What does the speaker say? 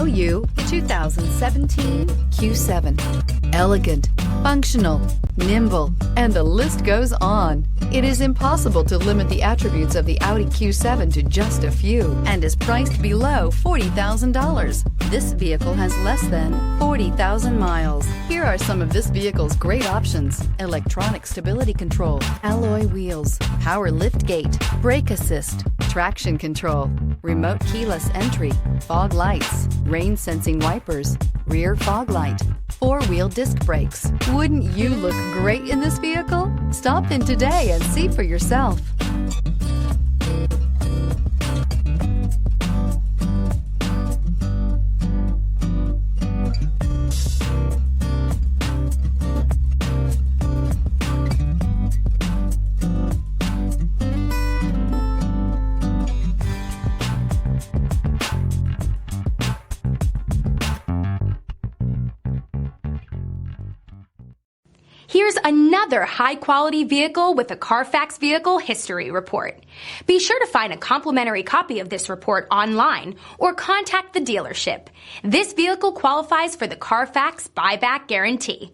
show you 2017 Q7. Elegant, functional, nimble, and the list goes on. It is impossible to limit the attributes of the Audi Q7 to just a few and is priced below $40,000. This vehicle has less than 40,000 miles. Here are some of this vehicle's great options: electronic stability control, alloy wheels, power lift gate, brake assist, traction control, remote keyless entry, fog lights, rain sensing wipers, rear fog light, four-wheel disc brakes. Wouldn't you look great in this vehicle? Stop in today and see for yourself. Here's another high-quality vehicle with a Carfax Vehicle History Report. Be sure to find a complimentary copy of this report online or contact the dealership. This vehicle qualifies for the Carfax Buyback Guarantee.